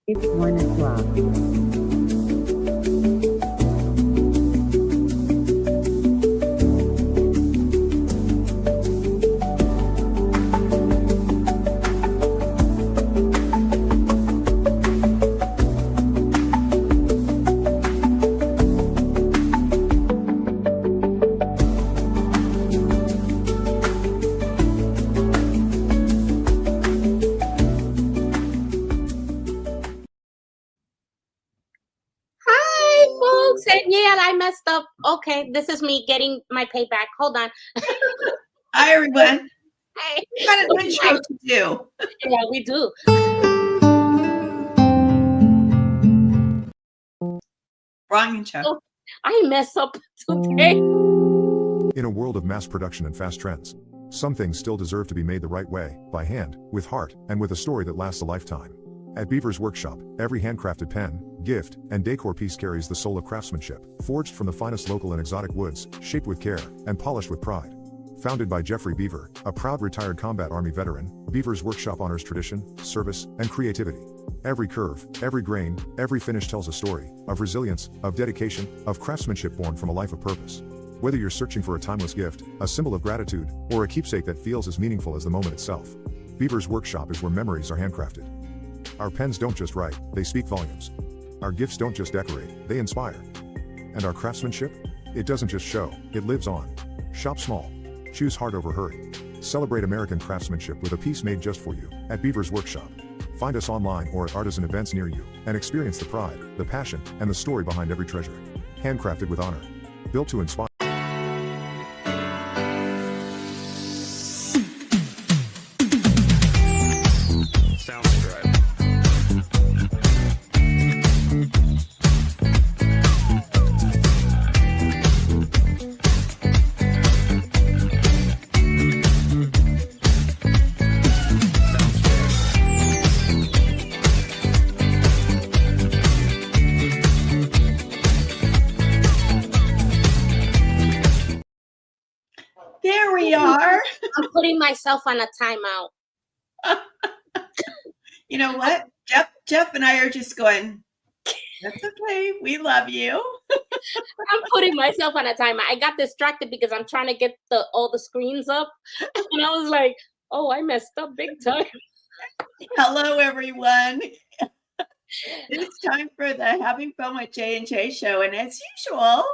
It's 1 o'clock. Hi, folks. And yeah, I messed up. Okay, this is me getting my payback. Hold on. Hi, everyone. Hey. We got an intro to do. Yeah, we do. Wrong intro. I mess up today. In a world of mass production and fast trends, some things still deserve to be made the right way, by hand, with heart, and with a story that lasts a lifetime. At Beaver's workshop, every handcrafted pen, gift, and decor piece carries the soul of craftsmanship, forged from the finest local and exotic woods, shaped with care, and polished with pride. Founded by Jeffrey Beever, a proud retired combat army veteran, Beaver's workshop honors tradition, service, and creativity. Every curve, every grain, every finish tells a story of resilience, of dedication, of craftsmanship born from a life of purpose. Whether you're searching for a timeless gift, a symbol of gratitude, or a keepsake that feels as meaningful as the moment itself, Beaver's workshop is where memories are handcrafted. Our pens don't just write, they speak volumes. Our gifts don't just decorate, they inspire. And our craftsmanship? It doesn't just show, it lives on. Shop small. Choose heart over hurry. Celebrate American craftsmanship with a piece made just for you, at Beaver's workshop. Find us online or at artisan events near you, and experience the pride, the passion, and the story behind every treasure. Handcrafted with honor. Built to inspire. There we are. I'm putting myself on a timeout. You know what? Jeff and I are just going, that's okay. We love you. I'm putting myself on a timeout. I got distracted because I'm trying to get all the screens up. And I was like, oh, I messed up big time. Hello, everyone. It's time for the Having Fun with J&J show. And as usual,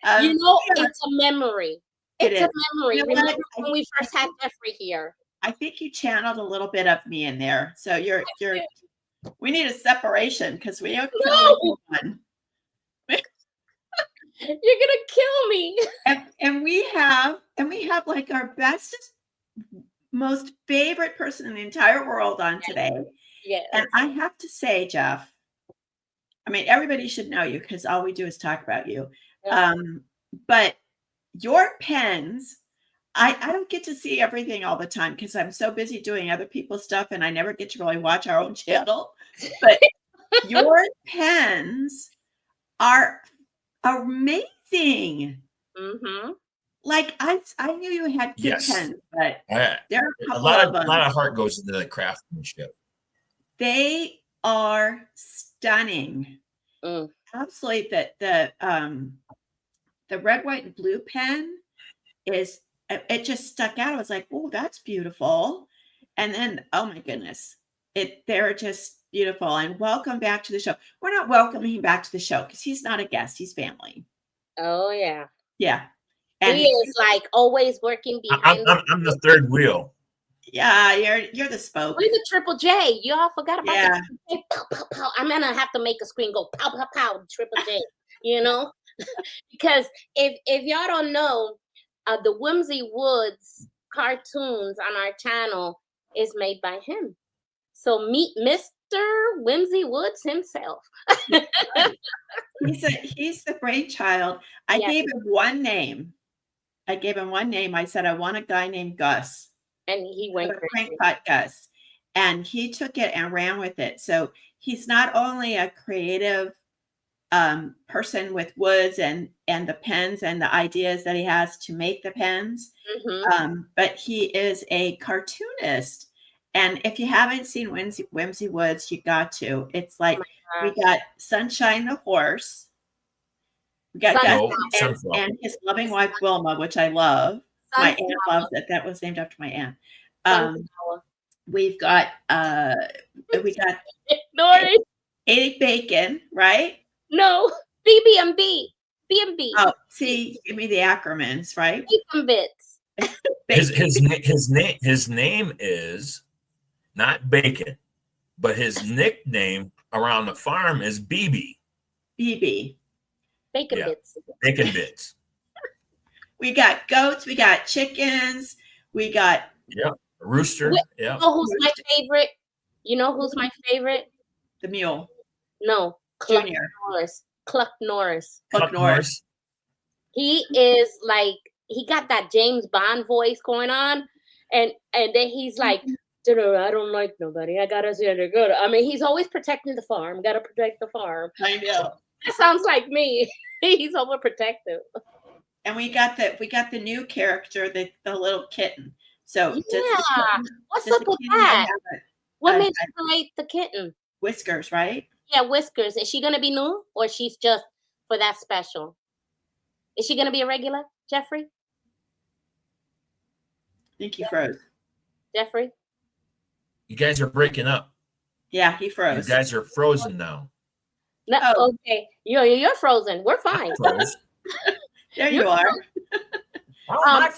it's a memory. It's a memory. You know Remember when we first had Jeffrey here? I think you channeled a little bit of me in there. So we need a separation because we have one. You're gonna kill me. And we have like our bestest, most favorite person in the entire world on today. Yes. And I have to say, Jeff, I mean, everybody should know you because all we do is talk about you. Yeah. But your pens, I don't get to see everything all the time because I'm so busy doing other people's stuff and I never get to really watch our own channel. But your pens are amazing. Mm-hmm. Like I knew you had good pens, but there are a lot of heart goes into the craftsmanship. They are stunning. Absolutely. The red, white, and blue pen it just stuck out. I was like, oh, that's beautiful. And then, oh my goodness, they're just beautiful. And welcome back to the show. We're not welcoming him back to the show because he's not a guest, he's family. Oh yeah. Yeah. And he is like always working behind. I'm the third wheel. Yeah, you're the spoke. We're the Triple J. Y'all forgot about the Triple J. Pow, pow, pow. I'm gonna have to make a screen go pow pow pow Triple J. Because if y'all don't know, the Whimsy Woods cartoons on our channel is made by him. So meet Mr. Whimsy Woods himself. He's the brainchild. I gave him one name. I said, I want a guy named Gus. And he went Crankpot Gus. And he took it and ran with it. So he's not only a creative person with woods and the pens and the ideas that he has to make the pens, but he is a cartoonist. And if you haven't seen Whimsy Woods, you got to. It's like we gosh. got Sunshine the horse. We got Sunflower. Gus and his loving wife Wilma, which I love. My aunt loves it. That was named after my aunt. Sunflower. We've got Nori. Eddie Bacon, right? No. BB&B. B&B. Oh, see, give me the acronyms, right? Bacon bits. His name is not Bacon, but his nickname around the farm is BB. BB. Bacon bits. Bacon bits. We got goats, we got chickens, we got rooster. You know who's my favorite? You know who's my favorite? The mule. No, Junior. Cluck Norris. Cluck Norris. He is like, he got that James Bond voice going on, and then he's like, I don't like nobody. I gotta see it good. I mean, he's always protecting the farm. Gotta protect the farm. I know. That sounds like me. He's overprotective. And we got the new character, the little kitten. So what's up with that? What made you create the kitten? Whiskers, right? Yeah, Whiskers. Is she gonna be new, or she's just for that special? Is she gonna be a regular, Jeffrey? I think he froze. Jeffrey? You guys are breaking up. Yeah, he froze. You guys are frozen now. No, okay. You're frozen. We're fine. There you are. I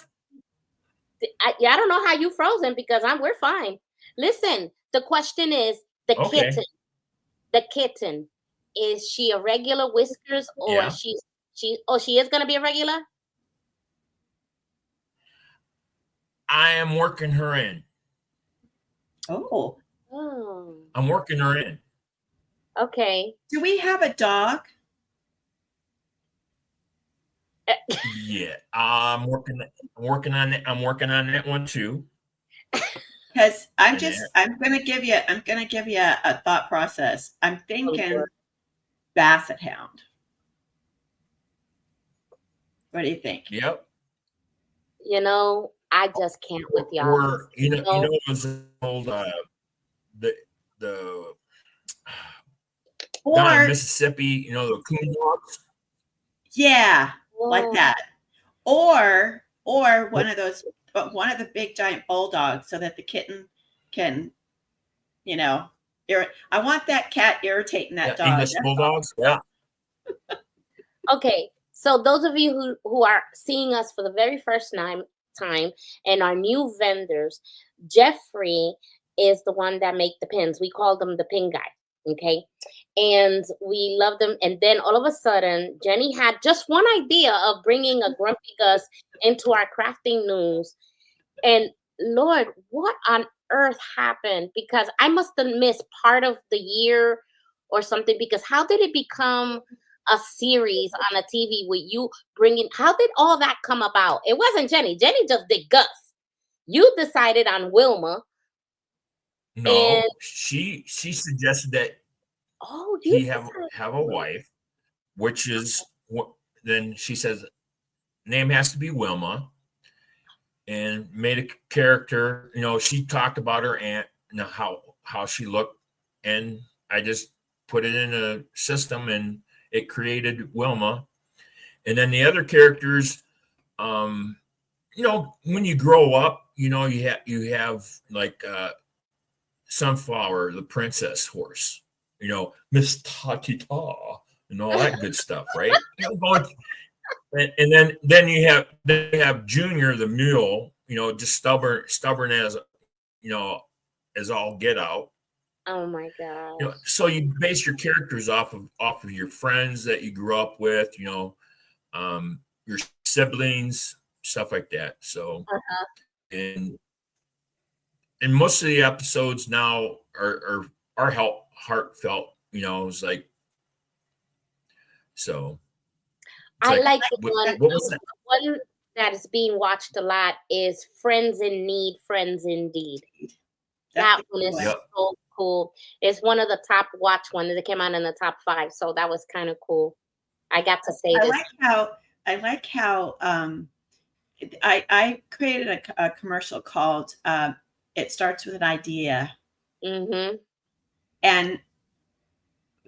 don't know how you frozen because we're fine. Listen, the question is kitten. The kitten, is she a regular Whiskers, or she is gonna be a regular? I am working her in. Oh. I'm working her in. Okay. Do we have a dog? Yeah, I'm working on it. I'm working on that one too. Because I'm gonna give you a thought process. I'm thinking Basset Hound. What do you think? Yep. You know, I just can't with y'all. Or you know, it was old the down in Mississippi, you know, the coon dogs. Yeah, like that. Or one of the big giant bulldogs, so that the kitten can, I want that cat irritating that dog. English bulldogs. Yeah. Okay, so those of you who are seeing us for the very first time and are new vendors, Jeffrey is the one that make the pins. We call them the pin guy. Okay. And we love them. And then all of a sudden, Jenny had just one idea of bringing a Grumpy Gus into our crafting news. And Lord, what on earth happened? Because I must have missed part of the year or something, because how did it become a series on a TV with you bringing, how did all that come about? It wasn't Jenny. Jenny just did Gus. You decided on Wilma. No, she suggested that he have a wife, which is what. Then she says, name has to be Wilma, and made a character. You know, she talked about her aunt and how she looked, and I just put it in a system, and it created Wilma. And then the other characters, you know, when you grow up, you know, you have like. Sunflower, the princess horse, you know, Miss Ta-ti-ta, and all that good stuff, right? And then you have Junior, the mule, you know, just stubborn as, you know, as all get out. Oh my God! You know, so you base your characters off of your friends that you grew up with, you know, your siblings, stuff like that. So, and most of the episodes now are heartfelt, you know. It's like, so. I like the one that is being watched a lot is Friends in Need, Friends Indeed. That one is so cool. It's one of the top watch ones that came out in the top 5. So that was kind of cool. I got to say this. I like how I created a commercial called it starts with an idea. Mm-hmm. And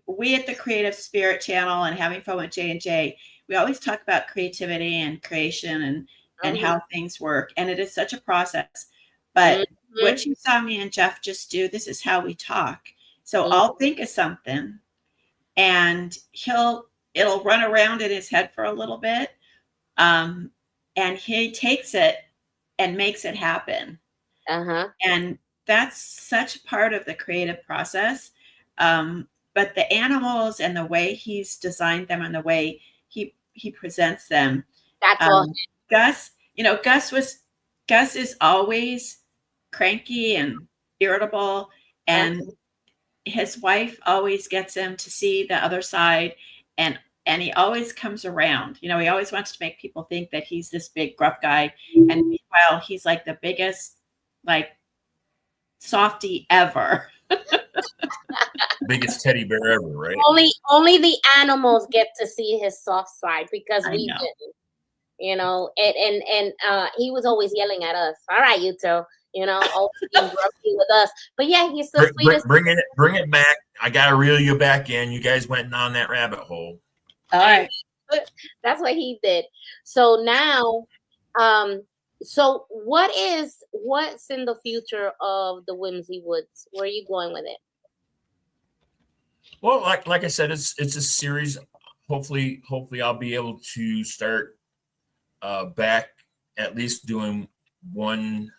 we at the Creative Spirit Channel and Having Fun with J&J, we always talk about creativity and creation and how things work. And it is such a process. But what you saw me and Jeff just do, this is how we talk. So I'll think of something and it'll run around in his head for a little bit. And he takes it and makes it happen. And that's such part of the creative process. But the animals and the way he's designed them and the way he presents them. That's all. Gus, Gus is always cranky and irritable, and his wife always gets him to see the other side, and he always comes around. He always wants to make people think that he's this big gruff guy, and meanwhile he's like the biggest softie ever. Biggest teddy bear ever, right? Only the animals get to see his soft side because we didn't. And he was always yelling at us. All right, you two, always being grumpy with us. But yeah, he's the sweetest. Bring it back. I gotta reel you back in. You guys went down that rabbit hole. All right. That's what he did. So now, so what's in the future of the Whimsy Woods? Where are you going with it? Well, like I said, it's a series. Hopefully I'll be able to start back at least doing one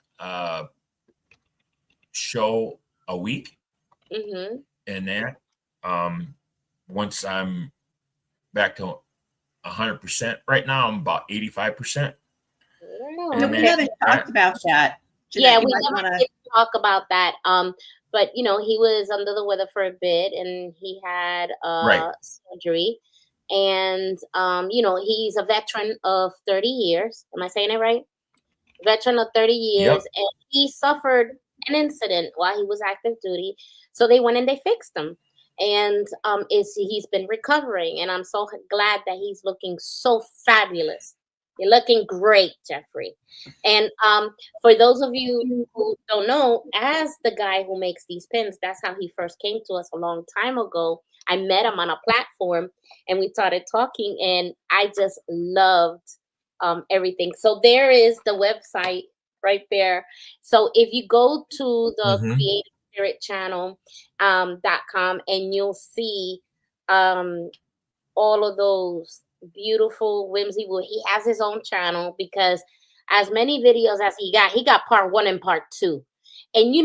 show a week. And that once I'm back to 100%. Right now I'm about 85%. We haven't talked about that. Jeanette, we never did talk about that. But he was under the weather for a bit, and he had surgery. And he's a veteran of 30 years. Am I saying it right? Veteran of 30 years, and he suffered an incident while he was active duty. So they went and they fixed him, and he's been recovering. And I'm so glad that he's looking so fabulous. You're looking great, Jeffrey. And for those of you who don't know, as the guy who makes these pins, that's how he first came to us a long time ago. I met him on a platform and we started talking, and I just loved everything. So there is the website right there. So if you go to the Creative Spirit Channel.com, and you'll see all of those beautiful Whimsy Wood. He has his own channel because as many videos as he got part 1 and part 2. And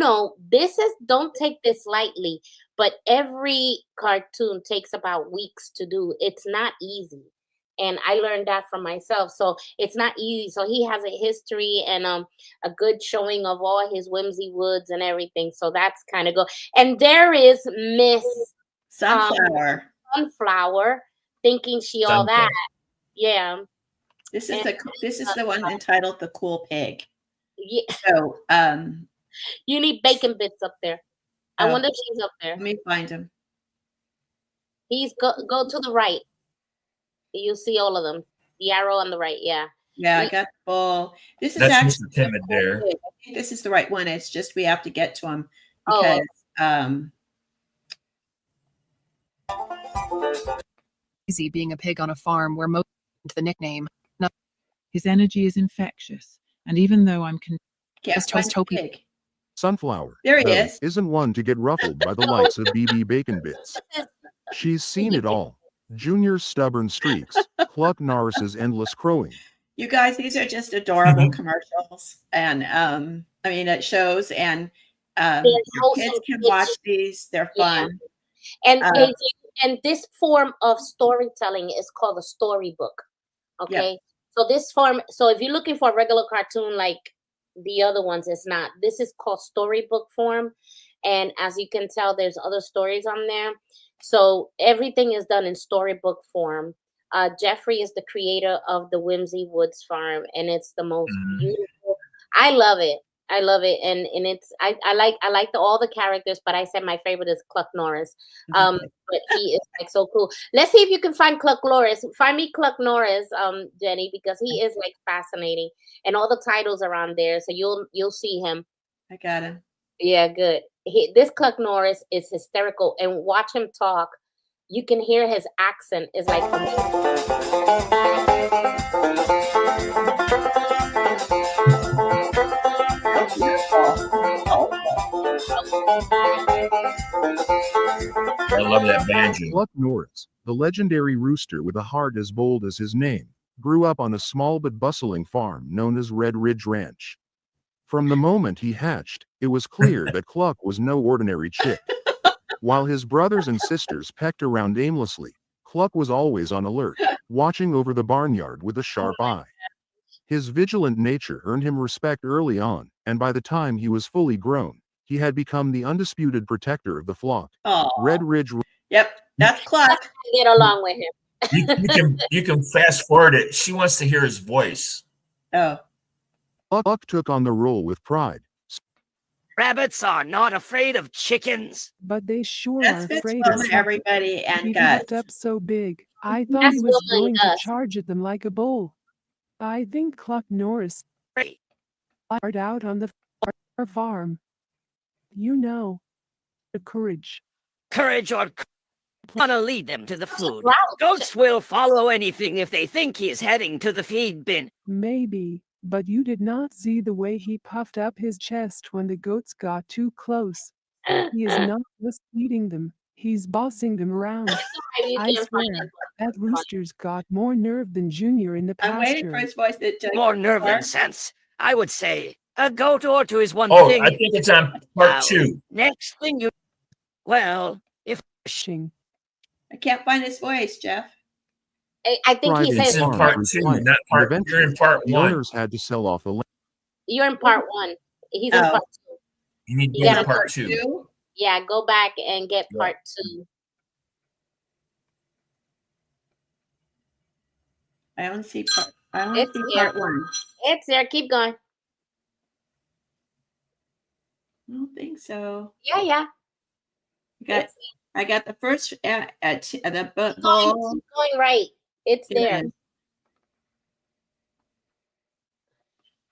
don't take this lightly, but every cartoon takes about weeks to do. It's not easy. And I learned that from myself. So it's not easy. So he has a history and a good showing of all his Whimsy Woods and everything. So that's kind of good. And there is Miss Sunflower, thinking she all that. Yeah. This is the one entitled The Cool Pig. Yeah. So you need bacon bits up there. I wonder if she's up there. Let me find him. He's go to the right. You'll see all of them. The arrow on the right, yeah. Yeah, I got the ball. That's actually timid there. I think this is the right one. It's just we have to get to him because easy being a pig on a farm where most the nickname. His energy is infectious, and even though I'm Sunflower. There he is. Isn't one to get ruffled by the likes of BB Bacon Bits. She's seen it all. Junior's stubborn streaks, Cluck Norris's endless crowing. You guys, these are just adorable commercials, and it shows, and your kids can watch these. They're fun. And this form of storytelling is called a storybook. Okay. Yep. So this form, so if you're looking for a regular cartoon like the other ones, it's not. This is called storybook form. And as you can tell, there's other stories on there. So everything is done in storybook form. Jeffrey is the creator of the Whimsy Woods Farm, and it's the most beautiful. I love it. And it's I like all the characters, but I said my favorite is Cluck Norris. But he is like so cool. Let's see if you can find Cluck Norris. Find me Cluck Norris, Jenny, because he is like fascinating, and all the titles are on there, so you'll see him. I got him. Yeah, good. This Cluck Norris is hysterical, and watch him talk. You can hear his accent is like I love that banjo. Cluck Norris, the legendary rooster with a heart as bold as his name, grew up on a small but bustling farm known as Red Ridge Ranch. From the moment he hatched, it was clear that Cluck was no ordinary chick. While his brothers and sisters pecked around aimlessly, Cluck was always on alert, watching over the barnyard with a sharp eye. His vigilant nature earned him respect early on, and by the time he was fully grown, he had become the undisputed protector of the flock. Oh, Red Ridge. yep, that's Cluck. get along with him. You can fast forward it. She wants to hear his voice. Oh, Cluck took on the role with pride. Rabbits are not afraid of chickens. But they sure that's are Fitz afraid of Wilma, something. everybody, and He Gus. puffed up so big. I thought That's he was Wilma going and to Gus. charge at them like a bull. I think Cluck Norris Great. fired out on the farm. You know, the courage. Courage or want to lead them to the food. Wow. Goats will follow anything if they think he is heading to the feed bin. Maybe, but you did not see the way he puffed up his chest when the goats got too close. He is not just feeding them, he's bossing them around. You I can't find swear, it. that rooster's got more nerve than Junior in the I'm waiting for pasture. his voice. More nerve than sense. I would say a goat or two is one Oh, thing. I think it's on part 2. Next thing you, well, if Shing. I can't find his voice, Jeff. I think he Pride in says It's in farm part grew 2, quiet, not and part. You're in eventually, part the 1. owners had to sell off the land. you're in part 1. He's in Oh. part 2. You need to Yeah, go to part 2. Yeah, go back and get Yeah. part 2. I only see part It's there. 1. It's there. Keep going. I don't think so. Yeah. I got the first at the Keep butthole. going right. It's there.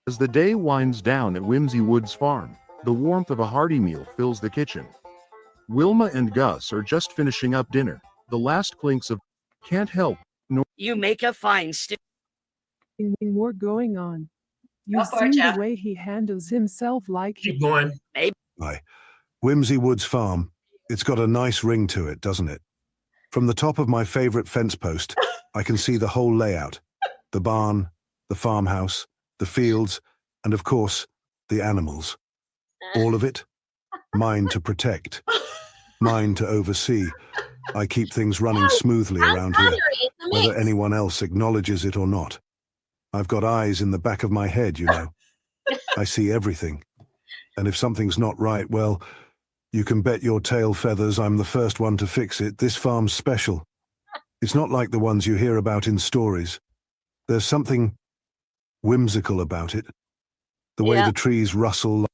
As the day winds down at Whimsy Woods Farm, the warmth of a hearty meal fills the kitchen. Wilma and Gus are just finishing up dinner. The last clinks of can't help. you make a fine stew. More going on. Go You've for it, seen the Jeff. way he handles himself like Keep going. Hi. Whimsy Woods Farm. It's got a nice ring to it, doesn't it? From the top of my favorite fence post, I can see the whole layout. The barn, the farmhouse, the fields, and of course, the animals. All of it, mine to protect, mine to oversee. I keep things running smoothly around here, whether anyone else acknowledges it or not. I've got eyes in the back of my head, you know. I see everything. And if something's not right, well, you can bet your tail feathers I'm the first one to fix it. This farm's special. It's not like the ones you hear about in stories. There's something whimsical about it. The way the trees rustle.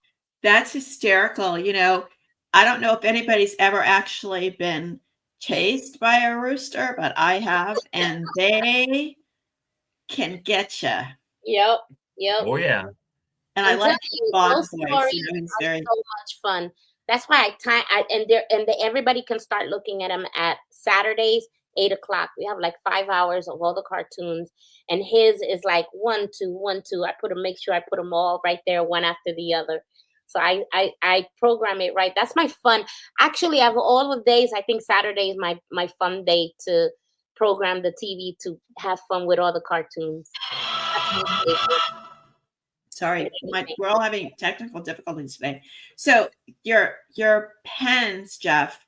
That's hysterical. You know, I don't know if anybody's ever actually been chased by a rooster, but I have, and they can get you. Yep. Oh, yeah. And I I'm like telling his you, bog those voice. stories You know, he's are very. so much fun. That's why everybody can start looking at them at Saturdays, 8:00. We have like 5 hours of all the cartoons, and his is like 1, 2, 1, 2. Make sure I put them all right there, one after the other. So I program it right. That's my fun. Actually, of all the days, I think Saturday is my fun day to program the TV to have fun with all the cartoons. That's my favorite. Sorry, we're all having technical difficulties today. So your pens, Jeff,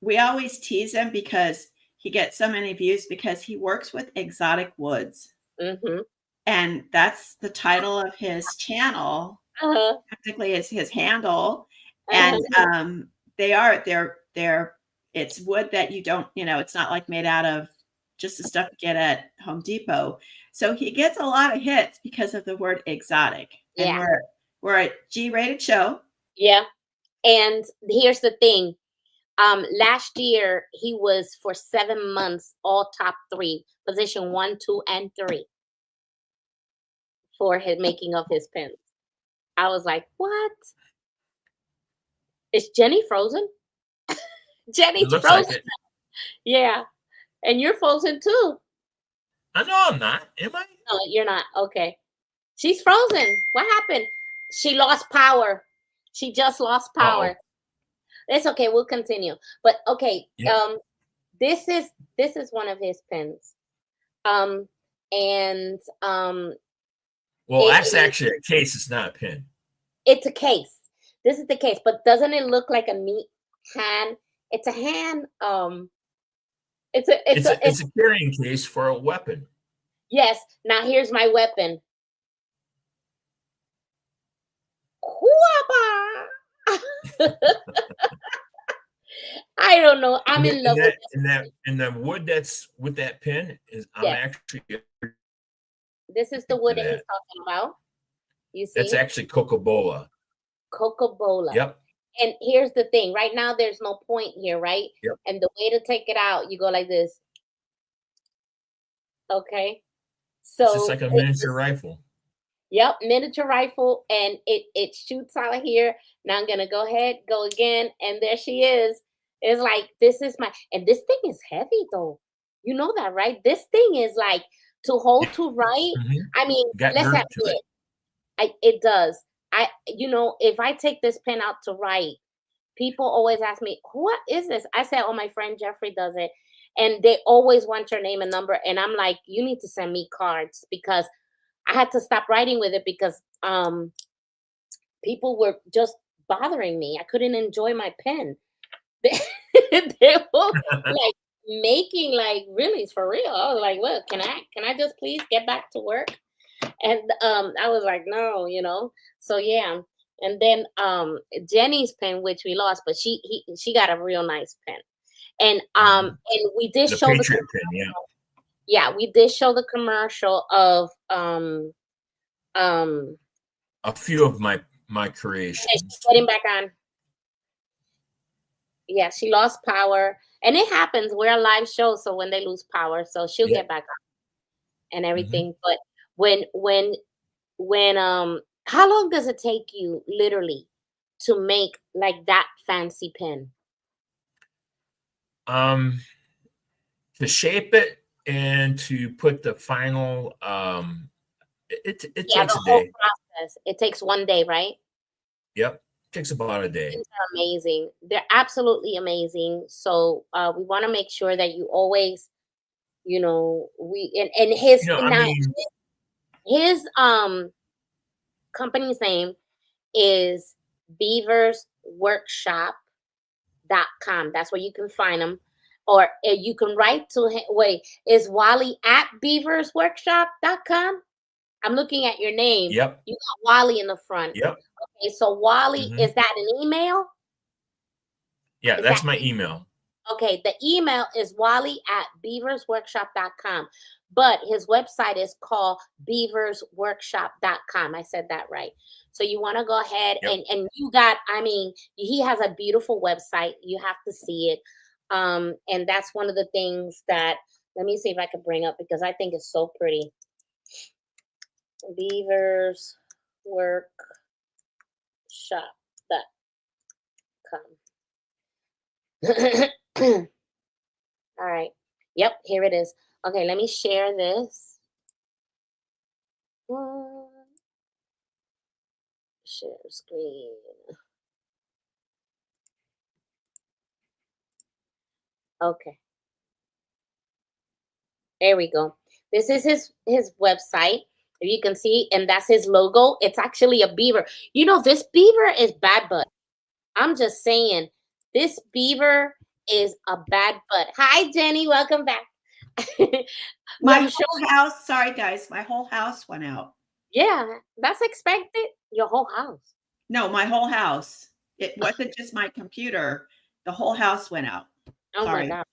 we always tease him because he gets so many views because he works with exotic woods. Mm-hmm. And that's the title of his channel. Technically is his handle. And it's wood that you don't, it's not like made out of just the stuff you get at Home Depot. So he gets a lot of hits because of the word exotic. And we're a G-rated show. Yeah. And here's the thing. Last year he was for 7 months all top 3, position 1, 2, and 3 for his making of his pens. I was like, what? Is Jenny frozen? It Jenny's looks frozen. like it. Yeah. And you're frozen too. I know I'm not. Am I? No, you're not. Okay. She's frozen. What happened? She lost power. She just lost power. Uh-oh. It's okay. We'll continue. But okay. Yeah. This is one of his pins. Well, that's actually a case. It's not a pin. It's a case. This is the case. But doesn't it look like a neat hand? It's a hand. It's a carrying case for a weapon. Yes. Now here's my weapon. I don't know. I'm in love with that. And the wood that's with that pin is actually. This is the wood that he's talking about. You see? That's actually Coca-Cola. Coca-Cola. Yep. And here's the thing. Right now, there's no point here, right? Yep. And the way to take it out, you go like this. Okay. So it's just like a miniature rifle. Yep, miniature rifle, and it shoots out of here. Now I'm gonna go ahead, go again, and there she is. It's like, this is my, and this thing is heavy though. You know that, right? This thing is like to hold to write. I mean, let's admit it does. If I take this pen out to write, people always ask me, what is this? I said, oh, my friend Jeffrey does it. And they always want your name and number. And I'm like, you need to send me cards, because I had to stop writing with it because people were just bothering me. I couldn't enjoy my pen. They were like making like, really, for real. I was like, well, can I just please get back to work? And I was like, no, So yeah. And then Jenny's pen, which we lost, but she got a real nice pen. And we did show the Patriot pen, yeah, we did show the commercial of a few of my creations. Getting back on. Yeah, she lost power, and it happens. We're a live show, so when they lose power, so she'll get back on and everything. But when how long does it take you literally to make like that fancy pen? To shape it and to put the final it takes a day. Process. It takes 1 day, right? Yep. It takes about a day. Things are amazing. They're absolutely amazing. So we want to make sure that you always, his company's name is beaversworkshop.com. That's where you can find them. Or you can write to him. Wait, is Wally at beaversworkshop.com? I'm looking at your name. Yep. You got Wally in the front. Yep. Okay, so Wally, is that an email? Yeah, that's my email. Okay, the email is Wally at beaversworkshop.com. But his website is called beaversworkshop.com. I said that right. So you want to go ahead and you got, he has a beautiful website. You have to see it. And that's one of the things that, let me see if I can bring up, because I think it's so pretty. beaversworkshop.com. All right. Yep, here it is. Okay, let me share this. Share screen. Okay. There we go. This is his website. If you can see, and that's his logo. It's actually a beaver. This beaver is bad butt. I'm just saying, this beaver is a bad butt. Hi, Jenny. Welcome back. My whole house. Sorry, guys. My whole house went out. Yeah, that's expected. Your whole house. No, my whole house. It wasn't just my computer. The whole house went out. Oh Sorry. my gosh.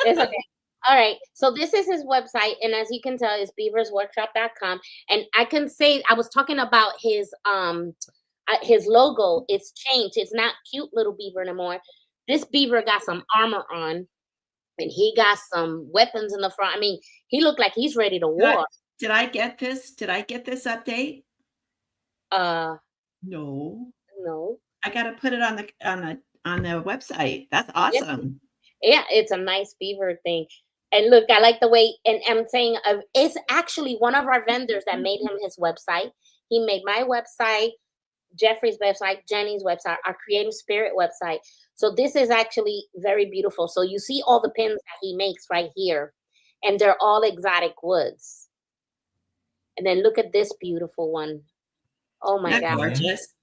It's okay. All right. So this is his website. And as you can tell, it's beaversworkshop.com. And I can say, I was talking about his logo. It's changed. It's not cute little beaver anymore. This beaver got some armor on, and he got some weapons in the front. He looked like he's ready to war. Did I get this? Did I get this update? No. No. I got to put it on the website. That's awesome. Yeah, it's a nice beaver thing. And look, I like the way, and I'm saying it's actually one of our vendors that made him his website. He made my website, Jeffrey's website, Jenny's website, our Creative Spirit website. So this is actually very beautiful. So you see all the pins that he makes right here, and they're all exotic woods. And then look at this beautiful one. Oh my God. Gorgeous.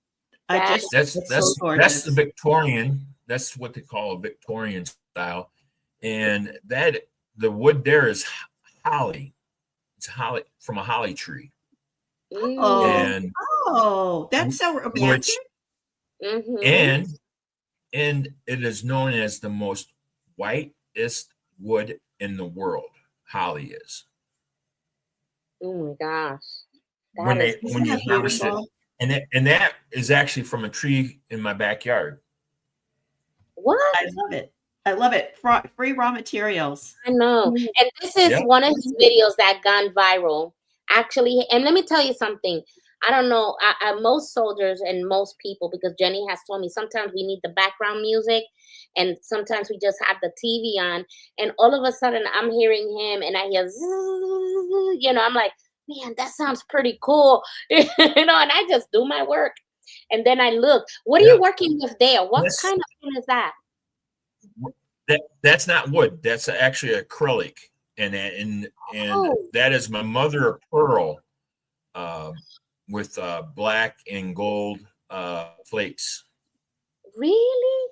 That's so gorgeous. That's the Victorian. That's what they call a Victorian style, and that the wood there is holly. It's holly from a holly tree. And that's so romantic. And it is known as the most whitest wood in the world. Holly is. Oh my gosh! When you harvest it, and that is actually from a tree in my backyard. What? I love it. I love it. Free raw materials. I know. And this is one of his videos that gone viral. Actually, and let me tell you something. I don't know. Most soldiers and most people, because Jenny has told me sometimes we need the background music and sometimes we just have the TV on. And all of a sudden I'm hearing him and I hear, zzz, I'm like, man, that sounds pretty cool. And I just do my work. And then I look, what are you working with there? What kind of thing is that? That's not wood. That's actually acrylic. And that is my mother of pearl with black and gold flakes. Really?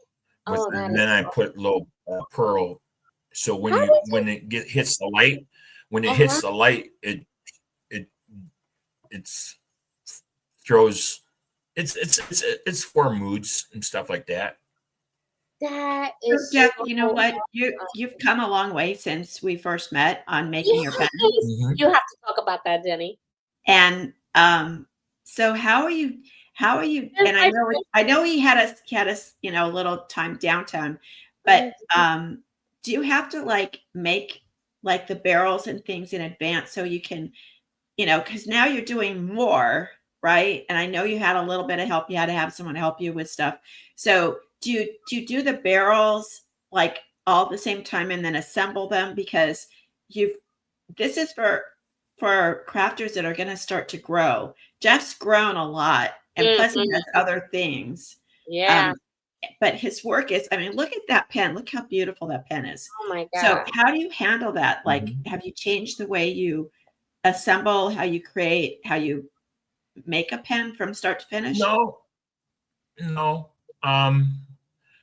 And then I put little pearl. So when it hits the light, hits the light, it throws. It's for moods and stuff like that. That is Jeff, you know what? You've come a long way since we first met on making your pens. You have to talk about that, Jenny. And so how are you? And I know he had us, a little downtime, but do you have to make the barrels and things in advance so you can, because now you're doing more, right? And I know you had a little bit of help. You had to have someone help you with stuff. So do you do the barrels all at the same time and then assemble them? Because this is for crafters that are going to start to grow. Jeff's grown a lot, and plus he has other things. Yeah. But his work is, look at that pen. Look how beautiful that pen is. Oh my God. So how do you handle that? Have you changed the way you assemble, how you create, how you make a pen from start to finish? No.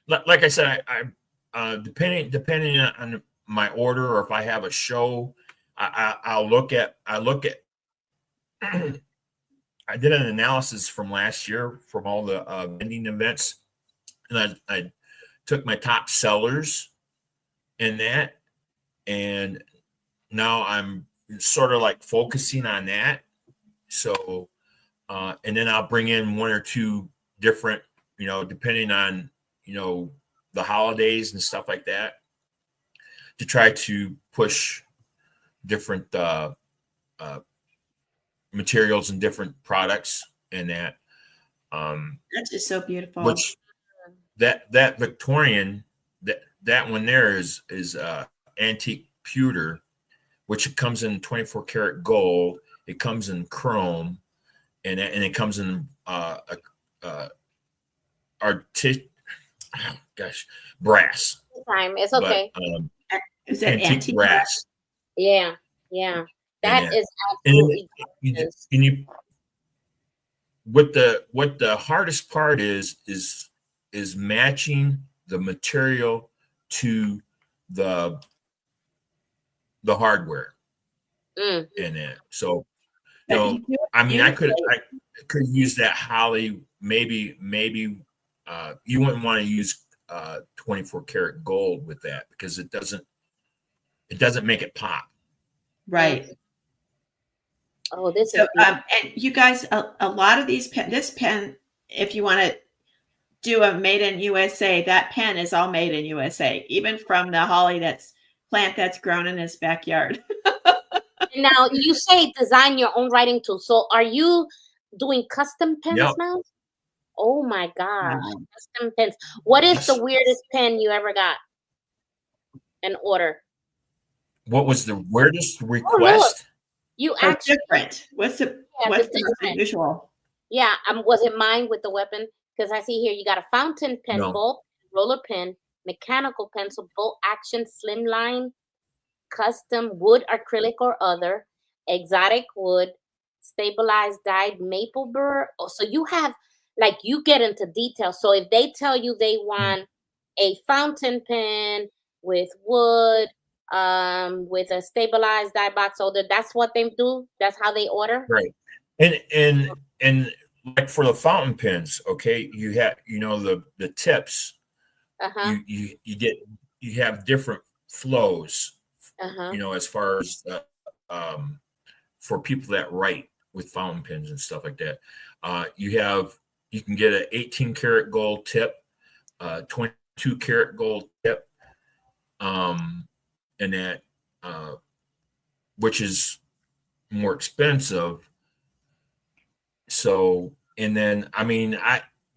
Like I said, I depending on my order, or if I have a show, I look at I did an analysis from last year from all the vending events, and I took my top sellers in that, and now I'm sort of focusing on that. So and then I'll bring in one or two different, depending on the holidays and stuff like that, to try to push different materials and different products in that. That's just so beautiful. Which that Victorian, that one there is antique pewter, which it comes in 24 karat gold. It comes in chrome, and it comes in brass. It's okay. But, is it antique brass? Yeah. That is absolutely. And you what the hardest part is matching the material to the hardware in it. So I could use that holly. Maybe you wouldn't want to use 24 karat gold with that, because it doesn't make it pop. Right. Oh, this so, is and you guys, a lot of these this pen, if you want to do a made in USA, that pen is all made in USA, even from the holly plant that's grown in his backyard. Now you say design your own writing tool. So are you doing custom pens now? Oh my gosh. Wow. Custom pens. What is the Yes. weirdest pen you ever got? An order. What was the weirdest Oh, look. request? You Or actually, different. What's the the different. unusual? Yeah, was it mine with the weapon? Because I see here you got a fountain pen, No. ball, roller pen, mechanical pencil, bolt action, slimline, custom wood, acrylic, or other, exotic wood, stabilized dyed maple burr. Oh, so you have, like, you get into detail. So if they tell you they want a fountain pen with wood, with a stabilized dye box holder, that's what they do. That's how they order. Right. And like for the fountain pens, okay, you have, you know, the tips, Uh-huh. you have different flows, Uh-huh. you know, as far as for people that write with fountain pens and stuff like that. You can get an 18 karat gold tip, 22 karat gold tip, and that which is more expensive. So, and then I mean,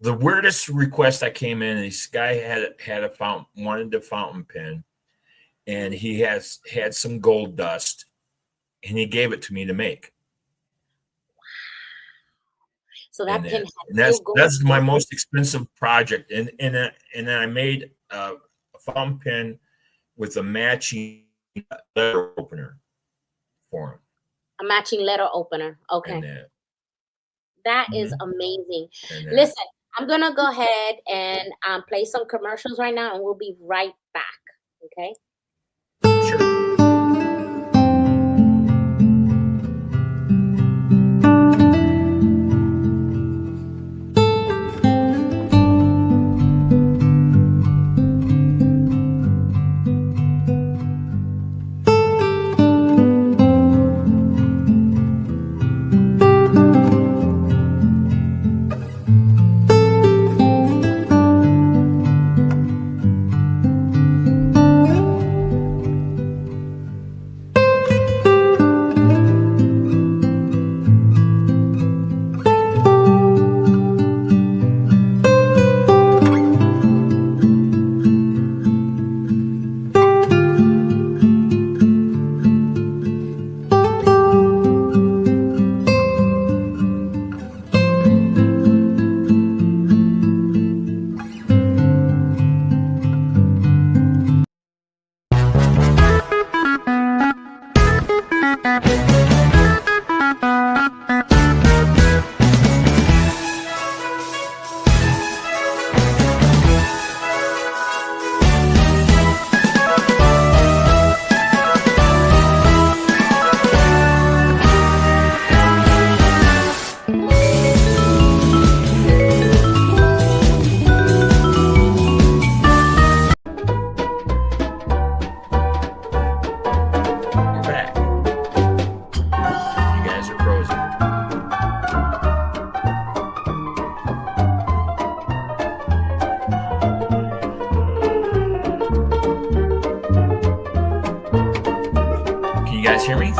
the weirdest request I came in, this guy had a fountain, wanted a fountain pen, and he had some gold dust, and he gave it to me to make. So that pen And has that's my most expensive project, and then I made a fountain pen with a matching letter opener for him. a matching letter opener. Okay. And That is amazing. and Listen, I'm going to go ahead and play some commercials right now, and we'll be right back. Okay. sure. You're back. You guys are frozen. Can you guys hear me?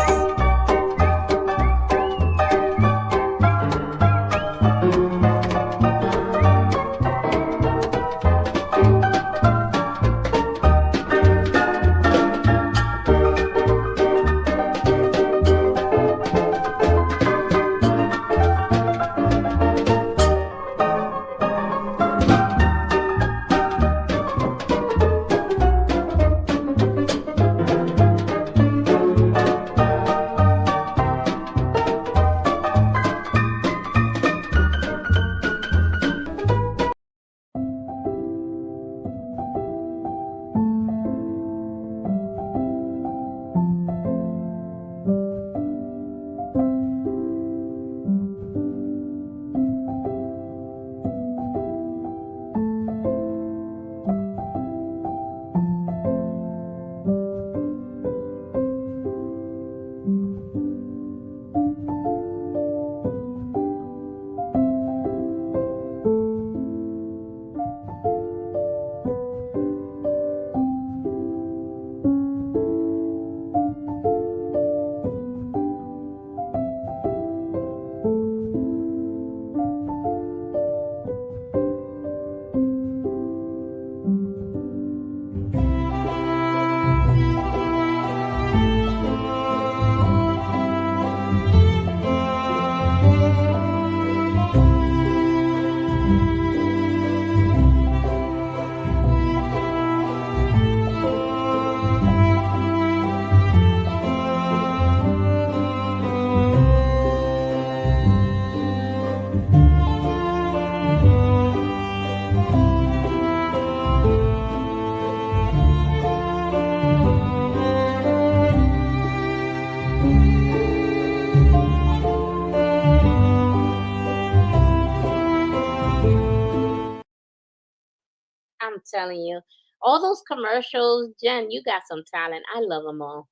telling you. All those commercials, Jen, you got some talent. I love them all.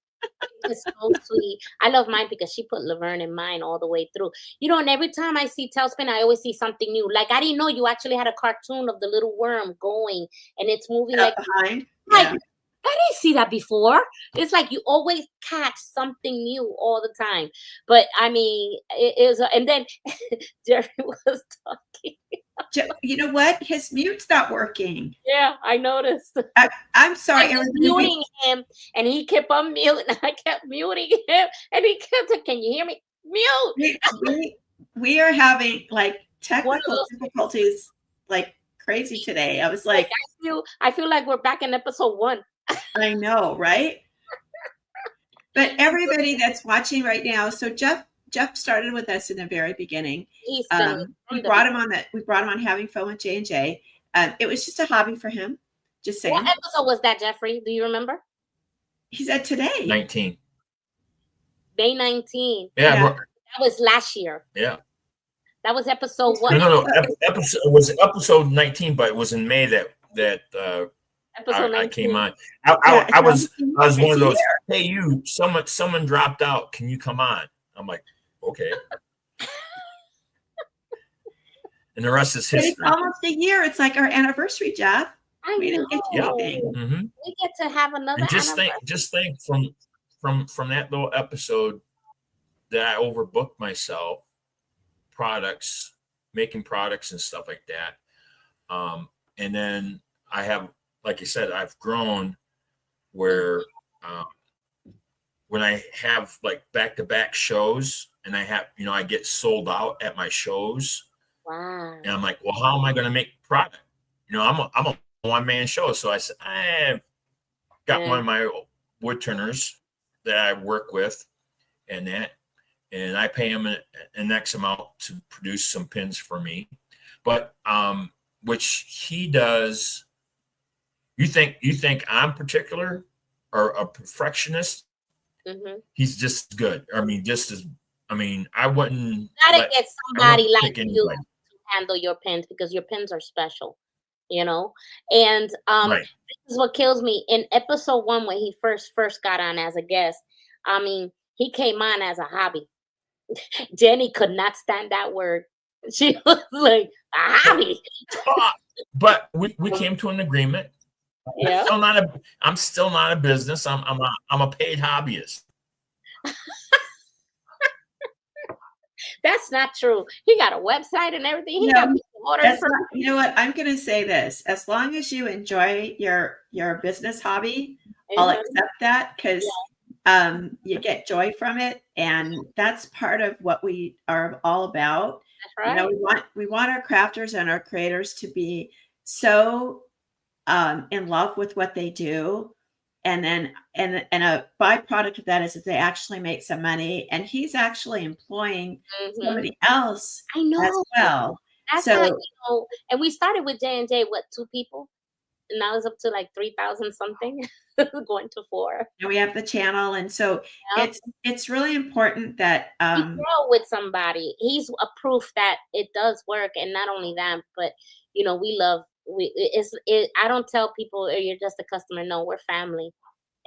It's so sweet. I love mine because she put Laverne in mine all the way through. And every time I see Tailspin, I always see something new. Like, I didn't know you actually had a cartoon of the little worm going and it's moving like behind. Like, Yeah. I didn't see that before. It's like you always catch something new all the time. But I mean, it is, and then Jerry was talking. You know what? His mute's not working. Yeah, I noticed. I'm sorry. I was muting him, and he kept on muting. I kept muting him, and he kept saying, "Can you hear me? Mute." We are having like technical difficulties like crazy today. I was like, I feel like we're back in episode 1. I know, right? But everybody that's watching right now, so Jeff started with us in the very beginning. We brought him on Having Fun with J&J. It was just a hobby for him. Just saying. What episode was that, Jeffrey? Do you remember? He said today. 19. May 19. Yeah. That was last year. Yeah. That was episode 1. No. It was episode 19, but it was in May that I came on. I was one of those. Hey, you! Someone dropped out. Can you come on? I'm like, okay. And the rest is history. It's almost a year. It's like our anniversary, Jeff. We didn't get Yeah. We get to have another. And just think from that little episode that I overbooked myself, making products and stuff like that. And then I have, like you said, I've grown where when I have like back-to-back shows and I have, I get sold out at my shows. Wow. And I'm like, well, how am I going to make product? I'm a one-man show. So I said, I've got one of my wood turners that I work with and I pay him an X amount to produce some pins for me. But which he does. You think I'm particular or a perfectionist? Mm-hmm. He's just good. I mean, I wouldn't. Gotta get somebody like you anybody to handle your pins because your pins are special, And right. This is what kills me. In episode 1, when he first got on as a guest, I mean, he came on as a hobby. Jenny could not stand that word. She was like, a hobby. But we came to an agreement. Yeah. I'm still not a business. I'm a paid hobbyist. That's not true. He got a website and everything. He got orders for. You know what? I'm going to say this: as long as you enjoy your business hobby, I'll accept that because you get joy from it, and that's part of what we are all about. That's right. We want our crafters and our creators to be so in love with what they do. And then, and a byproduct of that is that they actually make some money, and he's actually employing somebody else as well. That's how, and we started with J&J, 2 people? And now it's up to like 3,000 something, going to 4. And we have the channel. And so it's really important that you grow with somebody. He's a proof that it does work. And not only that, but I don't tell people you're just a customer. No, we're family.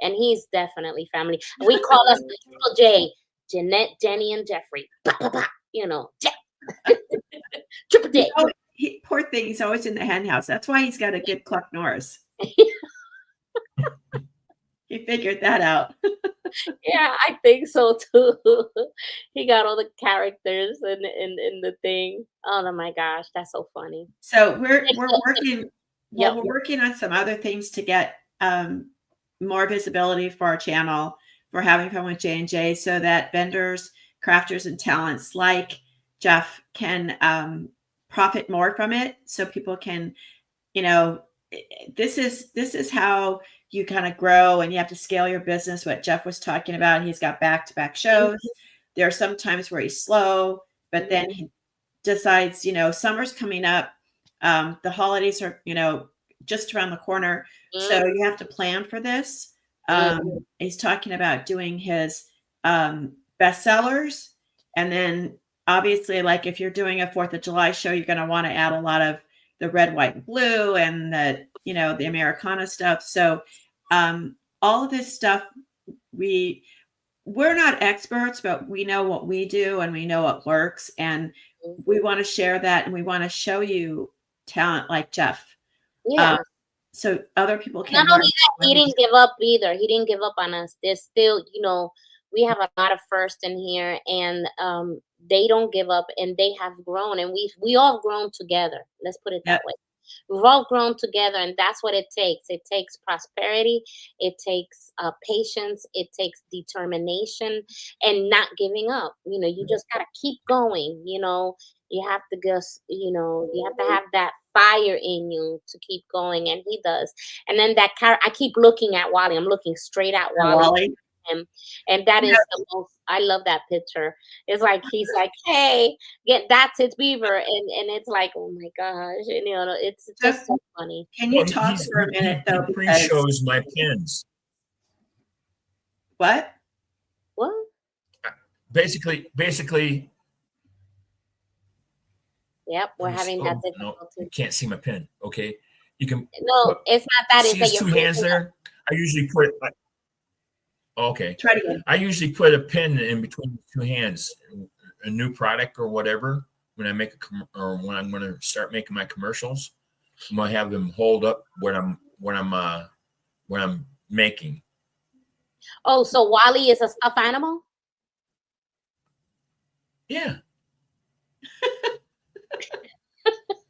And he's definitely family. We call us the Triple J, Jeanette, Jenny, and Jeffrey. Triple J. Poor thing, he's always in the hen house. That's why he's got a good Cluck Norris. He figured that out. Yeah, I think so too. He got all the characters in the thing. Oh my gosh, that's so funny. So we're working. We're working on some other things to get more visibility for our channel for Having Fun with J&J, so that vendors, crafters, and talents like Jeff can profit more from it. So people can, this is how you kind of grow, and you have to scale your business. What Jeff was talking about, he's got back-to-back shows. There are some times where he's slow, but then he decides, summer's coming up. The holidays are, just around the corner. So you have to plan for this. He's talking about doing his bestsellers. And then obviously, like if you're doing a 4th of July show, you're going to want to add a lot of the red, white, and blue and the you know, the Americana stuff. So all of this stuff, we're not experts, but we know what we do and we know what works. And we want to share that, and we want to show you talent like Jeff. Yeah. So other people can Not learn. only that, he didn't give up either. He didn't give up on us. There's still, you know, we have a lot of first in here, and they don't give up, and they have grown, and we all grown together. Let's put it that way. We've all grown together, and that's what it takes. It takes prosperity. It takes patience. It takes determination and not giving up. You know, you just got to keep going. You know, you have to just, you know, you have to have that fire in you to keep going, and he does. And then that I keep looking at Wally. I'm looking straight at Wally. Him. And that is the most, I love that picture. It's like he's like, hey, it's Beaver, and it's like, oh my gosh, and you know, it's just so funny. Can you talk for a minute though? He pre-shows my pins. What? Basically. Yep, we're having that difficulty. No, you can't see my pin. Okay, you can. No, it's not that. See his two hands there. I usually put. Okay. Try it again. I usually put a pin in between the two hands. A new product or whatever. When I make or when I'm going to start making my commercials, I'm going to have them hold up what I'm making. Oh, so Wally is a stuffed animal? Yeah.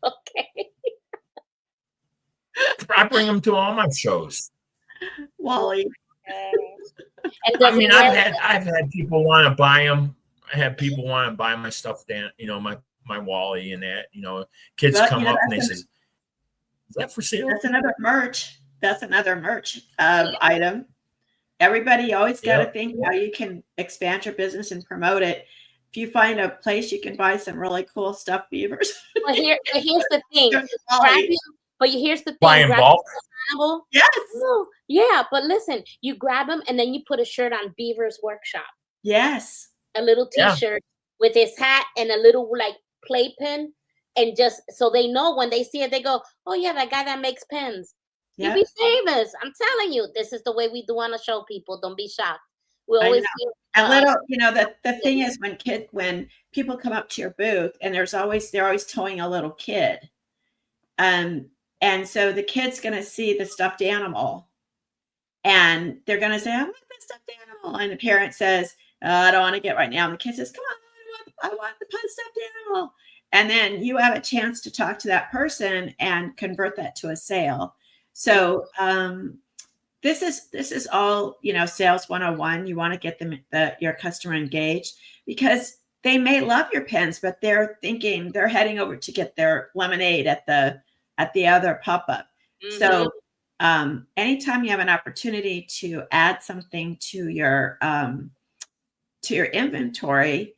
Okay. I bring them to all my shows. Wally. I mean, I've had people want to buy them. I have people want to buy my stuff, you know, my Wally and that, you know, kids come up and they say, is that for sale? That's another merch. That's another merch item. Everybody always got to think how you can expand your business and promote it. If you find a place you can buy some really cool stuff, Beavers. Well, here's the thing. Here's the thing. Buy in bulk? Yes. Oh, yeah, but listen, you grab them and then you put a shirt on Beaver's Workshop. Yes. A little t-shirt with his hat and a little like playpen, and just so they know when they see it, they go, oh yeah, that guy that makes pens. You'll be famous. I'm telling you, this is the way we do want to show people. Don't be shocked. We always a little, you know, the thing is when people come up to your booth and they're always towing a little kid. And so the kid's going to see the stuffed animal and they're going to say, I want the stuffed animal. And the parent says, I don't want to get right now. And the kid says, come on, I want the stuffed animal. And then you have a chance to talk to that person and convert that to a sale. So this is all, you know, sales 101. You want to get your customer engaged because they may love your pens, but they're heading over to get their lemonade at the other pop-up. Mm-hmm. So anytime you have an opportunity to add something to your inventory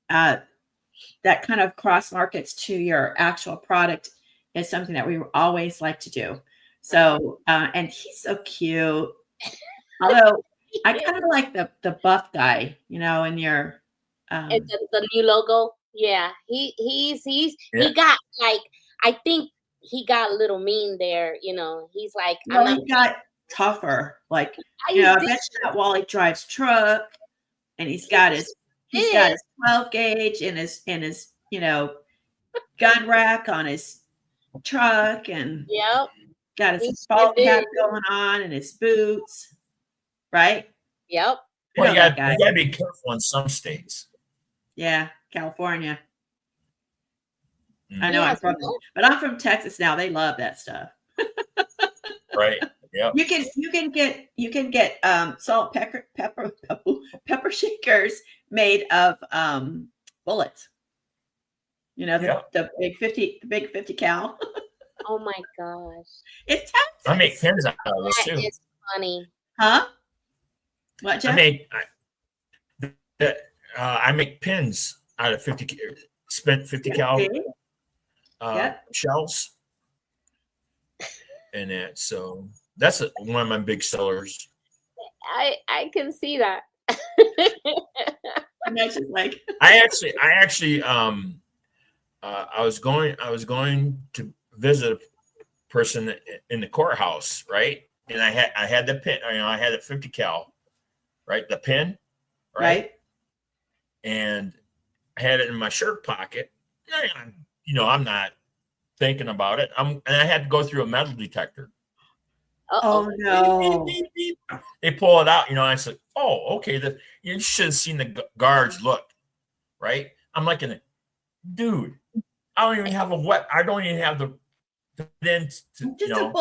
that kind of cross markets to your actual product is something that we always like to do. So and he's so cute. Although I kind of like the buff guy, you know, in your the new logo. Yeah, he got like, I think he got a little mean there, you know. He's like, he got tougher. Like, you know, I bet you that Wally drives truck and he's got his 12 gauge in his you know, gun rack on his truck, and got his ball cap going on and his boots, right? Yep. Well, you gotta be careful in some states. Yeah, California. I know but I'm from Texas now. They love that stuff. Right. Yeah. You can get salt pepper shakers made of bullets. You know, the big 50 cal. Oh my gosh. It's Texas. I make pins out of this too. It's funny. Huh? What, Jeff? I make pins out of 50 cal shells. And that, so that's one of my big sellers. I can see that. And that's just like I actually I was going to visit a person in the courthouse, right? And I had the pin, I had a 50 cal, right? The pin, right? And I had it in my shirt pocket. I'm not thinking about it. And I had to go through a metal detector. Oh no! Beep, beep, beep, beep. They pull it out. I said, "Oh, okay." You should have seen the guards look, right? I'm like, dude, I don't even have I don't even have the pin to,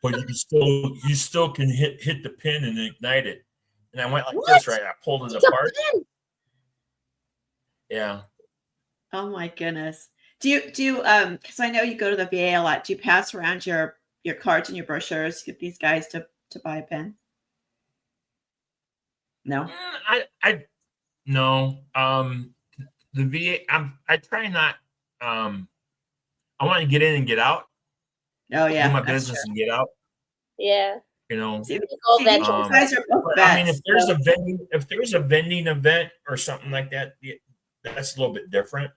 but you still can hit the pin and ignite it. And I went like this, right? I pulled it apart. Yeah. Oh my goodness. Do you because I know you go to the VA a lot, do you pass around your cards and your brochures to get these guys to buy a pen? No. No. The VA, I try not, I want to get in and get out. Oh yeah. Do my business and get out. Yeah. See, you guys are both vets, I mean, if there's a vending event or something like that, that's a little bit different.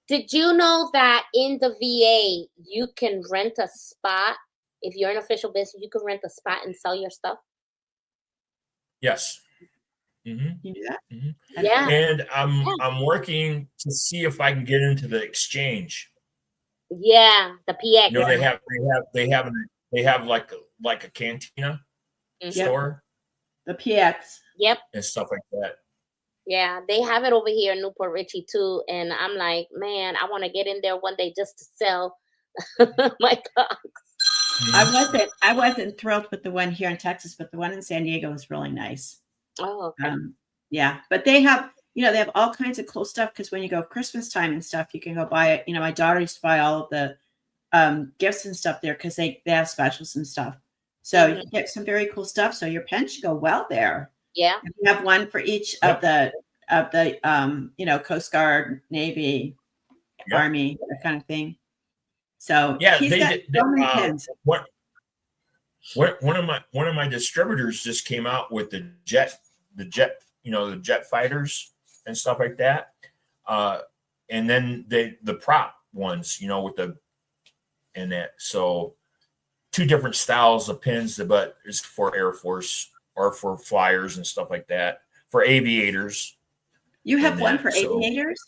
Did you know that in the VA you can rent a spot? If you're an official business, you can rent a spot and sell your stuff. Yes. Mm-hmm. You do that? Mm-hmm. Yeah. And I'm working to see if I can get into the exchange. Yeah, the PX. They have like a cantina store. The PX. Yep. And stuff like that. Yeah, they have it over here in Newport Richie too. And I'm like, man, I want to get in there one day just to sell my dogs. I wasn't thrilled with the one here in Texas, but the one in San Diego was really nice. Oh, okay. Yeah, but they have they have all kinds of cool stuff, because when you go Christmas time and stuff, you can go buy it. My daughter used to buy all of the gifts and stuff there because they have specials and stuff. So you can get some very cool stuff. So your pen should go well there. Yeah. And you have one for each of the Coast Guard, Navy, Army, that kind of thing. So yeah, he's got so many pens. One of my distributors just came out with the jet fighters and stuff like that. And then the prop ones, with and that. So 2 different styles of pins, but it's for Air Force or for flyers and stuff like that, for aviators. You have one for aviators?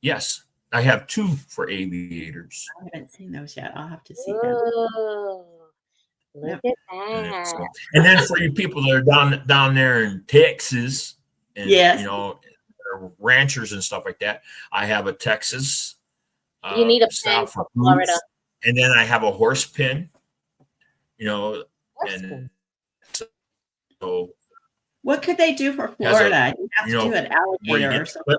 Yes, I have 2 for aviators. I haven't seen those yet. I'll have to see them. Oh, look at that. And then for you people that are down there in Texas, and ranchers and stuff like that, I have a Texas. You need a pin for Florida. And then I have a horse pin. So what could they do for Florida? You have to do an alligator or something.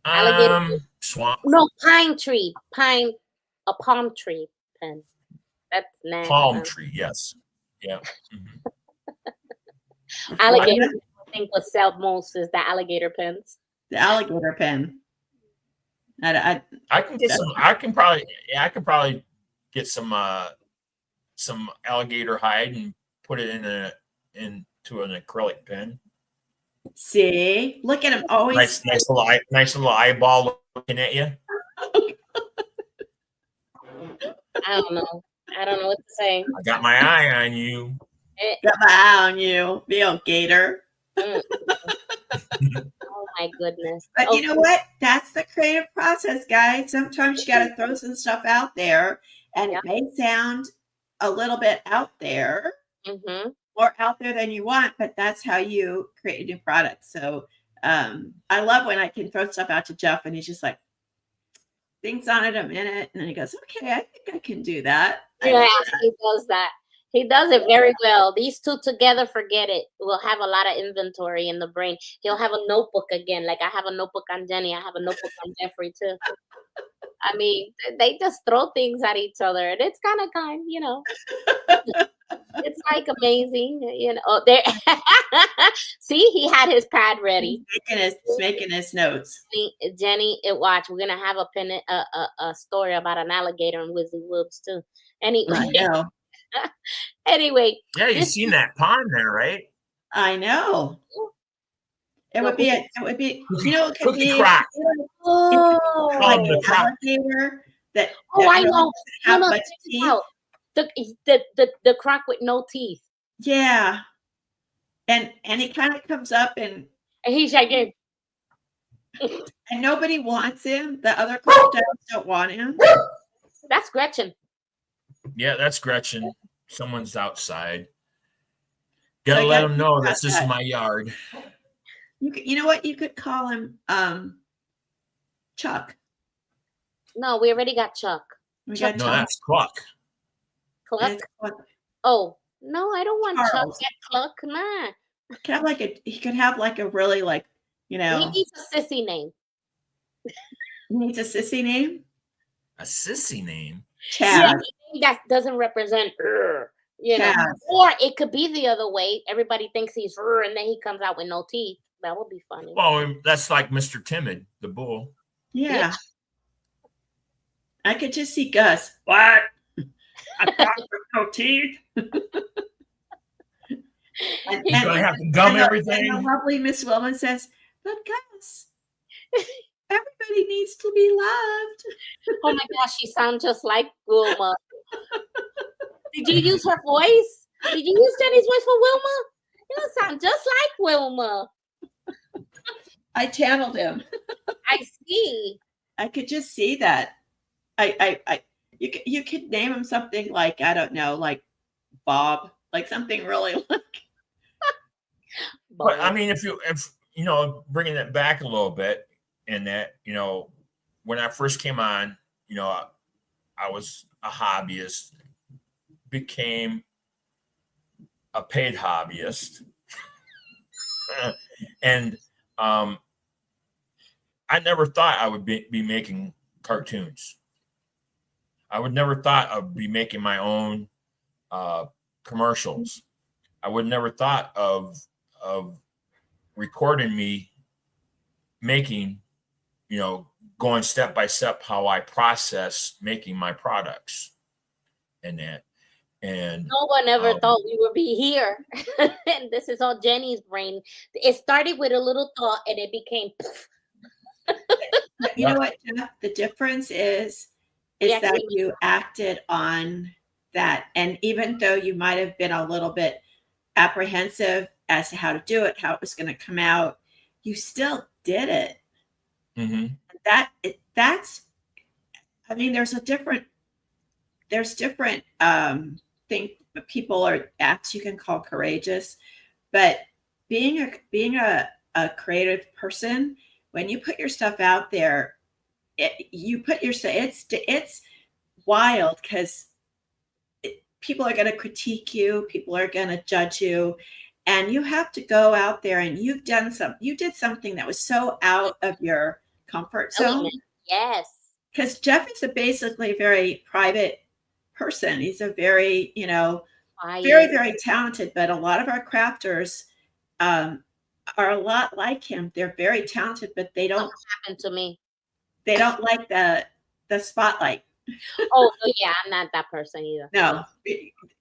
Alligator swamp. No, palm tree pen. That's nasty. Palm tree, yes. Yeah. Mm-hmm. Alligator, I think, would sell most is the alligator pens. The alligator pen. I can get some. I can probably get some alligator hide and put it into an acrylic pen. See, look at him always. Nice little eyeball looking at you. I don't know what to say. I got my eye on you. Got my eye on you, Bill Gator. Oh my goodness. But you know what? That's the creative process, guys. Sometimes you got to throw some stuff out there, and it may sound a little bit out there, more out there than you want, but that's how you create a new product. So I love when I can throw stuff out to Jeff, and he's just like, thinks on it a minute, and then he goes, okay, I think I can do that. Yeah, he does that. He does it very well. These 2 together, forget it. We'll have a lot of inventory in the brain. He'll have a notebook again. Like I have a notebook on Jenny. I have a notebook on Jeffrey too. I mean, they just throw things at each other, and it's kind of it's like amazing, There, see, he had his pad ready. He's making his notes. Jenny, watch. We're gonna have a story about an alligator in Wizzy Woods too. Anyway. I know. Anyway. Yeah, you've seen that pond there, right? I know. It would be, it could Cookie be crock. like an alligator that I really know. doesn't have No, much check it teeth. out. The croc with no teeth. Yeah. And he kind of comes up and he's like, and nobody wants him. The other crocodiles don't want him. that's Gretchen. Yeah, that's Gretchen. Someone's outside. Gotta let them know this is my yard. You know what? You could call him Chuck. No, we already got Chuck. No, that's Cluck. Cluck? Oh, no, I don't want Chuck. Get Cluck, nah. He could have like a really He needs a sissy name. He needs a sissy name? A sissy name? Chad. Yeah, that doesn't represent you know. Chad. Or it could be the other way. Everybody thinks he's and then he comes out with no teeth. That would be funny. Well, that's like Mr. Timid, the bull. Yeah. I could just see Gus. What? I thought with no teeth. He's gonna have to gum everything. And the lovely Miss Wilma says, "But Gus, everybody needs to be loved." Oh my gosh, she sounds just like Wilma. Did you use her voice? Did you use Jenny's voice for Wilma? You sound just like Wilma. I channeled him. I see. I could just see that. You could name him something like, I don't know, like Bob, like something really like. But I mean, if you know, bringing it back a little bit, and that, you know, when I first came on, you know, I was a hobbyist, became a paid hobbyist, and I never thought I would be making cartoons. I would never thought I'd be making my own commercials. I would never thought of recording me making, you know, going step by step how I process making my products and that. And no one ever thought we would be here. And this is all Jenny's brain. It started with a little thought and it became You know what, Jeff? The difference is that you acted on that. And even though you might have been a little bit apprehensive as to how to do it, how it was going to come out, you still did it. Mm-hmm. That's, I mean, there's different things people or acts you can call courageous, but being a creative person, when you put your stuff out there, it's wild because people are going to critique you, people are going to judge you, and you have to go out there and you did something that was so out of your comfort zone. Yes. Because Jeff is basically a very private person. He's a very, very, very talented, but a lot of our crafters are a lot like him. They're very talented, but they don't happen to me. They don't like the spotlight. Oh yeah, I'm not that person either. No.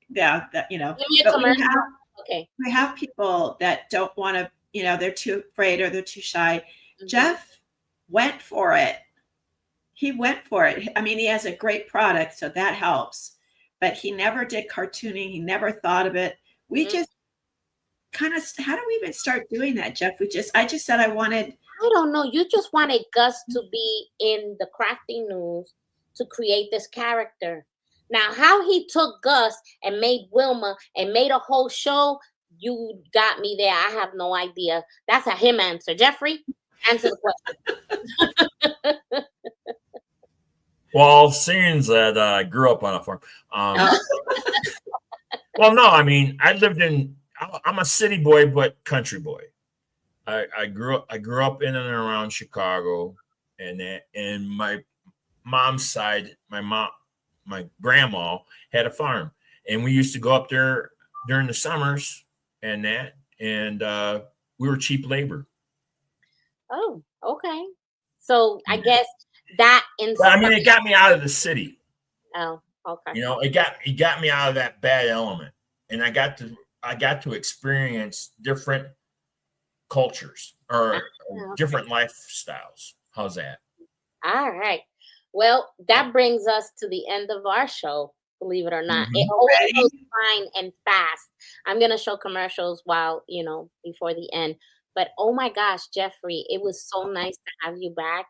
Yeah, but we have people that don't want to, they're too afraid or they're too shy. Mm-hmm. Jeff went for it. He went for it. I mean, he has a great product, so that helps. But he never did cartooning. He never thought of it. We just kind of, how do we even start doing that, Jeff? I just said I don't know. You just wanted Gus to be in the crafting news to create this character. Now, how he took Gus and made Wilma and made a whole show, you got me there. I have no idea. That's a him answer. Jeffrey, answer the question. Well, seeing that I grew up on a farm. Well, no, I mean, I'm a city boy, but country boy. I grew up in and around Chicago, and my mom's side, my grandma had a farm, and we used to go up there during the summers and we were cheap labor. Oh, okay. So I guess that it got me out of the city. Oh, okay. It got me out of that bad element, and I got to experience different cultures or different lifestyles. How's that? All right. Well, that brings us to the end of our show. Believe it or not, it Mhm. always Ready? goes fine and fast. I'm gonna show commercials while before the end. But oh my gosh, Jeffrey, it was so nice to have you back.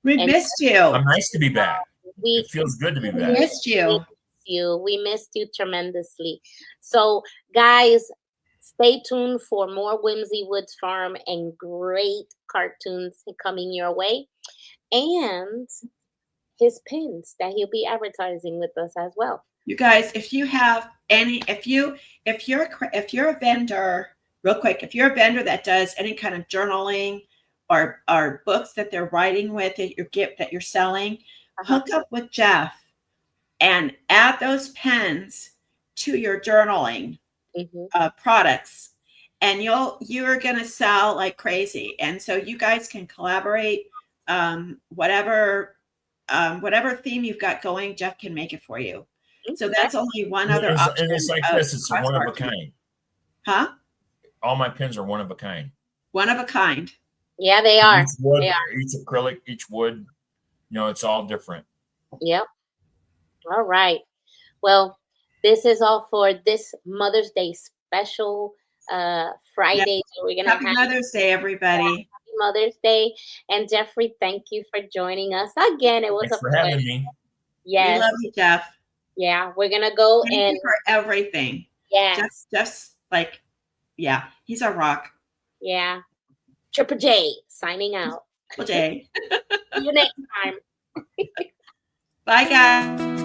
We And missed you. I'm nice to be back. we It feels good to be We back. missed you. We missed you tremendously. So guys, stay tuned for more Whimsy Woods Farm and great cartoons coming your way, and his pins that he'll be advertising with us as well. You guys, if you have any, if you're a vendor, real quick, if you're a vendor that does any kind of journaling or books that they're writing with that you're selling, hook up with Jeff and add those pens to your journaling products, and you're gonna sell like crazy. And so you guys can collaborate. Whatever theme you've got going, Jeff can make it for you. So that's only one other option. And it's like this, it's one of a kind. Huh? All my pins are one of a kind. One of a kind. Yeah, they are. Each wood, They are. each acrylic, each wood, it's all different. Yep. All right. Well, this is all for this Mother's Day special Friday. Yep. So we're gonna Happy Mother's Day, everybody. Happy Mother's Day. And Jeffrey, thank you for joining us again. It was Thanks a for pleasure. having me. Yes. We love you, Jeff. Yeah, we're gonna go Thank and you for everything. yeah, Jeff's like, yeah, he's a rock. yeah. Triple J signing out. Okay. See you next time. Bye, guys.